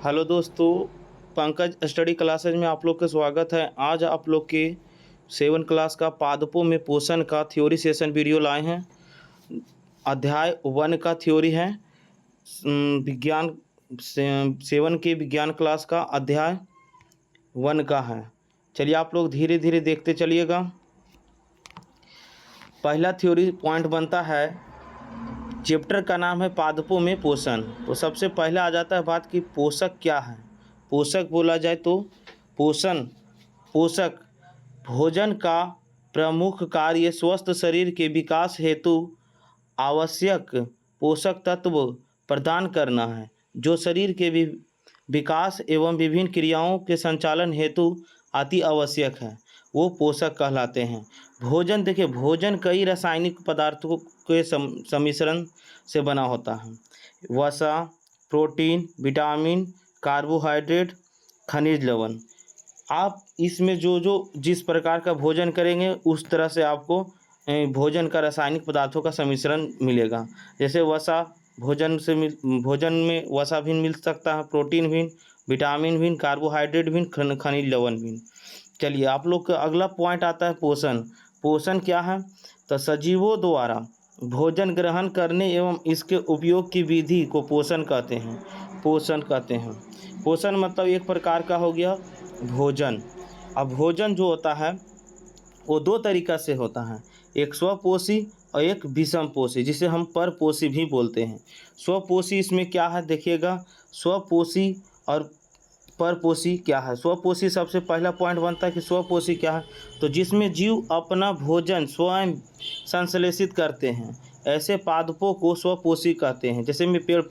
Hello दोस्तों, Pankaj study classes में आप लोग का स्वागत है। आज आप लोग के 7 क्लास का पादपों में पोषण का थ्योरी सेशन वीडियो लाए हैं। अध्याय 1 का थ्योरी है। विज्ञान 7 के विज्ञान क्लास का अध्याय 1 का है। चलिए आप लोग धीरे धीरे देखते चलिएगा। पहला थ्योरी पॉइंट बनता है, चैप्टर का नाम है पादपों में पोषण। तो सबसे पहले आ जाता है बात कि पोषक क्या है। पोषक बोला जाए तो पोषक भोजन का प्रमुख कार्य स्वस्थ शरीर के विकास हेतु आवश्यक पोषक तत्व प्रदान करना है, जो शरीर के विकास एवं विभिन्न क्रियाओं के संचालन हेतु अति आवश्यक है, वो पोषक कहलाते हैं। भोजन देखिए, भोजन कई रासायनिक पदार्थों के सम्मिश्रण से बना होता है। वसा, प्रोटीन, विटामिन, कार्बोहाइड्रेट, खनिज लवण। आप इसमें जो जिस प्रकार का भोजन करेंगे उस तरह से आपको भोजन का रासायनिक पदार्थों का सम्मिश्रण मिलेगा। जैसे वसा, भोजन में वसा भी मिल सकता है, प्रोटीन भी, विटामिन भी, कार्बोहाइड्रेट भी, खनिज लवण भी। चलिए आप लोग का अगला पॉइंट आता है पोषण। पोषण क्या है? तो सजीवों द्वारा भोजन ग्रहण करने एवं इसके उपयोग की विधि को पोषण कहते हैं। पोषण मतलब एक प्रकार का हो गया भोजन। अब भोजन जो होता है वो 2 तरीक़ा से होता है, एक स्वपोषी और एक विषमपोषी, जिसे हम परपोषी भी बोलते हैं। स्वपोषी इसमें क्या है देखिएगा, स्वपोषी और परपोषी क्या है। स्वपोषी सबसे पहला पॉइंट बनता है कि स्वपोषी क्या है, तो जिसमें जीव अपना भोजन स्वयं संश्लेषित करते हैं, ऐसे पादपों को स्वपोषी कहते हैं। जैसे में पेड़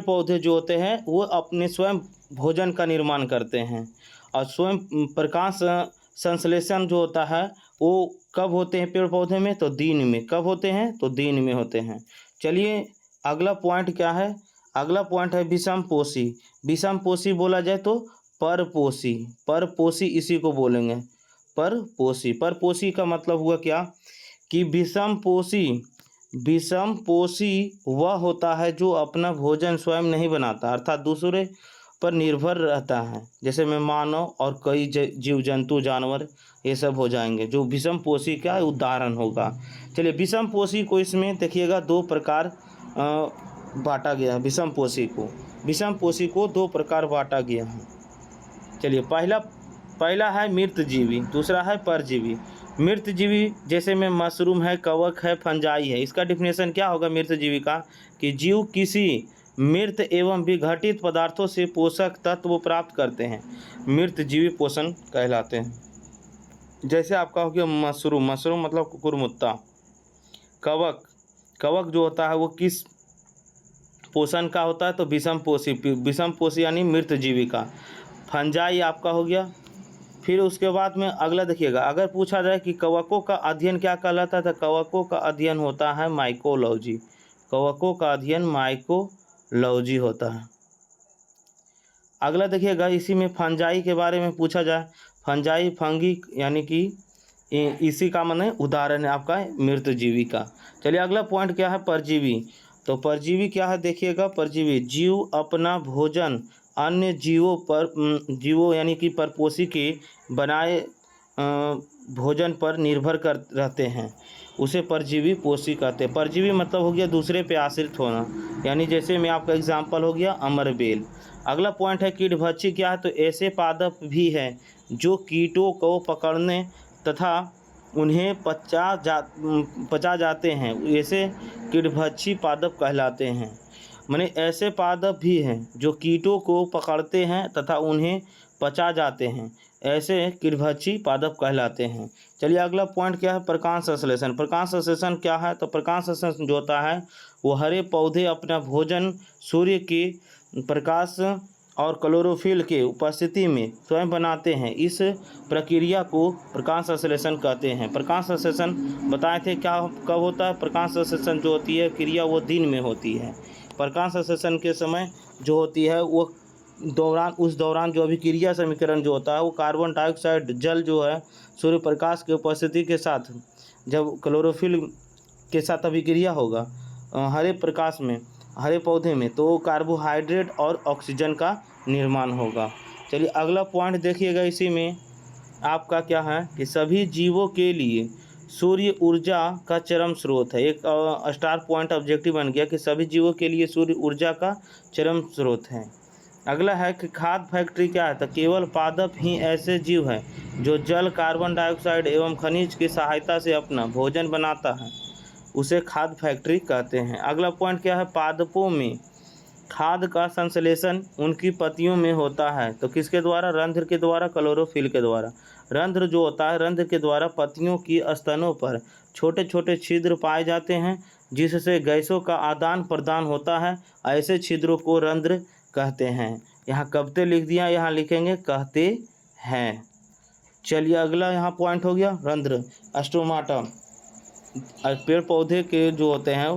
पौधे जो होते हैं वो अपने स्वयं भोजन का निर्माण करते हैं। और स्वयं प्रकाश संश्लेषण जो होता है वो कब होते हैं पेड़ पौधे में? तो दिन में। कब होते हैं? तो दिन में होते हैं। चलिए अगला पॉइंट क्या है? अगला पॉइंट है विषमपोषी। विषमपोषी बोला जाए तो परपोषी इसी को बोलेंगे, परपोषी का मतलब हुआ क्या कि विषमपोषी वह होता है जो अपना भोजन स्वयं नहीं बनाता, अर्थात दूसरे पर निर्भर रहता है। जैसे में मानव और कई जीव जंतु जानवर ये सब हो जाएंगे, जो विषमपोषी का उदाहरण होगा। चलिए विषमपोषी को इसमें देखिएगा 2 प्रकार बांटा गया है। विषमपोषी को 2 प्रकार बांटा गया है। चलिए पहला है मृतजीवी, दूसरा है परजीवी। मृतजीवी जैसे में मशरूम है, कवक है, फंजाई है। इसका डिफिनेशन क्या होगा मृतजीवी का, कि जीव किसी मृत एवं विघटित पदार्थों से पोषक तत्व प्राप्त करते हैं, मृतजीवी पोषण कहलाते हैं। जैसे आपका हो गया मशरूम मतलब कुकुरमुत्ता। कवक जो होता है वो किस पोषण का होता है? तो विषमपोषी यानी मृतजीवी का। फंजाई आपका हो गया। फिर उसके बाद में अगला देखिएगा, अगर पूछा जाए कि कवकों का अध्ययन क्या कहलाता है, तो कवकों का अध्ययन होता है माइकोलॉजी। कवकों का अध्ययन माइकोलॉजी होता है। अगला देखिएगा, इसी में फंजाई के बारे में पूछा जाए, फंजाई फंगी यानी कि इसी का माने उदाहरण है आपका मृतजीवी का। चलिए अगला पॉइंट क्या है? परजीवी। तो परजीवी क्या है देखिएगा, परजीवी जीव अपना भोजन अन्य जीवों यानी कि परपोषी के बनाए भोजन पर निर्भर कर रहते हैं, उसे परजीवी पोषी कहते हैं। परजीवी मतलब हो गया दूसरे पे आश्रित होना, यानी जैसे में आपका एग्जाम्पल हो गया अमरबेल। अगला पॉइंट है कीटभक्षी क्या है? तो ऐसे पादप भी हैं जो कीटों को पकड़ने तथा उन्हें पचा जाते हैं, ऐसे कीटभक्षी पादप कहलाते हैं। माने ऐसे पादप भी हैं जो कीटों को पकड़ते हैं तथा उन्हें पचा जाते हैं, ऐसे कीटभक्षी पादप कहलाते हैं। चलिए अगला पॉइंट क्या है? प्रकाश संश्लेषण। प्रकाश संश्लेषण क्या है? तो प्रकाश संश्लेषण जो होता है वो हरे पौधे अपना भोजन सूर्य के प्रकाश और क्लोरोफिल के उपस्थिति में स्वयं बनाते हैं। इस प्रक्रिया को प्रकाश संश्लेषण कहते हैं। प्रकाश संश्लेषण बताए थे क्या कब होता है? प्रकाश संश्लेषण जो होती है क्रिया वो दिन में होती है। प्रकाश संश्लेषण के समय जो होती है वो उस दौरान जो अभिक्रिया समीकरण जो होता है वो कार्बन डाइऑक्साइड जल जो है सूर्य प्रकाश की उपस्थिति के साथ जब क्लोरोफिल के साथ अभिक्रिया होगा हरे प्रकाश में हरे पौधे में, तो कार्बोहाइड्रेट और ऑक्सीजन का निर्माण होगा। चलिए अगला पॉइंट देखिएगा, इसी में आपका क्या है कि सभी जीवों के लिए सूर्य ऊर्जा का चरम स्रोत है। एक स्टार पॉइंट ऑब्जेक्टिव बन गया कि सभी जीवों के लिए सूर्य ऊर्जा का चरम स्रोत है। अगला है कि खाद्य फैक्ट्री क्या है, तो केवल पादप ही ऐसे जीव हैं जो जल, कार्बन डाइऑक्साइड एवं खनिज की सहायता से अपना भोजन बनाता है, उसे खाद्य फैक्ट्री कहते हैं। अगला पॉइंट क्या है, पादपों में खाद्य का संश्लेषण उनकी पत्तियों में होता है, तो किसके द्वारा, रंध्र के द्वारा, क्लोरोफिल के द्वारा। रंध्र जो होता है, रंध्र के द्वारा पत्तियों की स्तनों पर छोटे छोटे छिद्र पाए जाते हैं जिससे गैसों का आदान प्रदान होता है। ऐसे छिद्रों को रंध्र कहते हैं। यहाँ कबते लिख दिया, यहाँ लिखेंगे कहते हैं। चलिए अगला यहाँ पॉइंट हो गया रंध्र, स्टोमाटा। पेड़ पौधे के जो होते हैं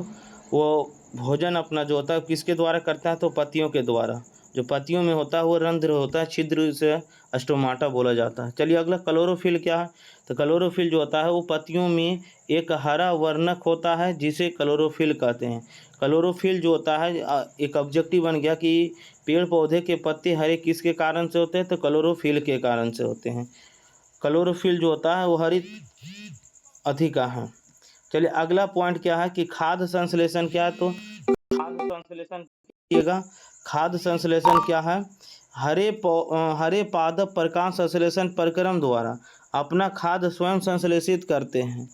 वो भोजन अपना जो होता है किसके द्वारा करता है, तो पत्तियों के द्वारा। जो पत्तियों में होता है वो रंध्र होता है, छिद्र से स्टोमाटा बोला जाता है। चलिए अगला क्लोरोफिल क्या है, तो क्लोरोफिल जो होता है वो पत्तियों में एक हरा वर्णक होता है जिसे क्लोरोफिल कहते हैं। क्लोरोफिल जो होता है एक ऑब्जेक्टिव बन गया कि पेड़ पौधे के पत्ते हरे किसके कारण से होते हैं, तो क्लोरोफिल के कारण से होते हैं। क्लोरोफिल जो होता है वो हरित अधिका है। चलिए अगला पॉइंट क्या है कि खाद्य संश्लेषण क्या है, तो खाद्य संश्लेषण कीजिएगा। खाद्य संश्लेषण क्या है, हरे पादप प्रकाश संश्लेषण प्रक्रम द्वारा अपना खाद्य स्वयं संश्लेषित करते हैं।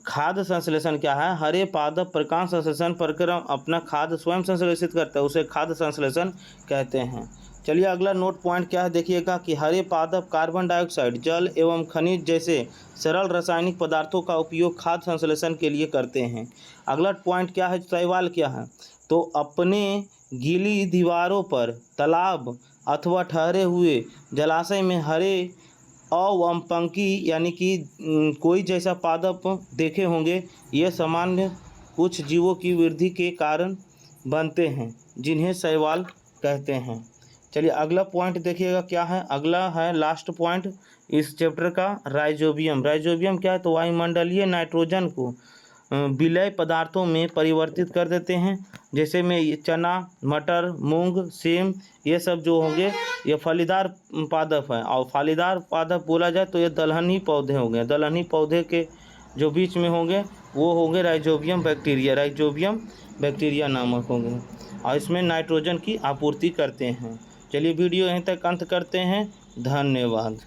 खाद्य संश्लेषण क्या है, हरे पादप प्रकाश संश्लेषण प्रक्रम अपना खाद्य स्वयं संश्लेषित करता है, उसे खाद्य संश्लेषण कहते हैं। चलिए अगला नोट पॉइंट क्या है देखिएगा कि हरे पादप कार्बन डाइऑक्साइड, जल एवं खनिज जैसे सरल रासायनिक पदार्थों का उपयोग खाद्य संश्लेषण के लिए करते हैं। अगला पॉइंट क्या है, शैवाल क्या है, तो अपने गीली दीवारों पर, तालाब अथवा ठहरे हुए जलाशय में हरे अवमपंखी यानी कि कोई जैसा पादप देखे होंगे। ये सामान्य कुछ जीवों की वृद्धि के कारण बनते हैं जिन्हें शैवाल कहते हैं। चलिए अगला पॉइंट देखिएगा क्या है, अगला है लास्ट पॉइंट इस चैप्टर का, राइजोबियम। राइजोबियम क्या है, तो वायुमंडलीय नाइट्रोजन को विलय पदार्थों में परिवर्तित कर देते हैं। जैसे में चना, मटर, मूंग, सेम, ये सब जो होंगे ये फलीदार पादप है। और फलीदार पादप बोला जाए तो ये दलहनी पौधे होंगे। दलहनी पौधे के जो बीच में होंगे वो होंगे राइजोबियम बैक्टीरिया, राइजोबियम बैक्टीरिया नामक होंगे, और इसमें नाइट्रोजन की आपूर्ति करते हैं। चलिए वीडियो यहीं तक अंत करते हैं। धन्यवाद।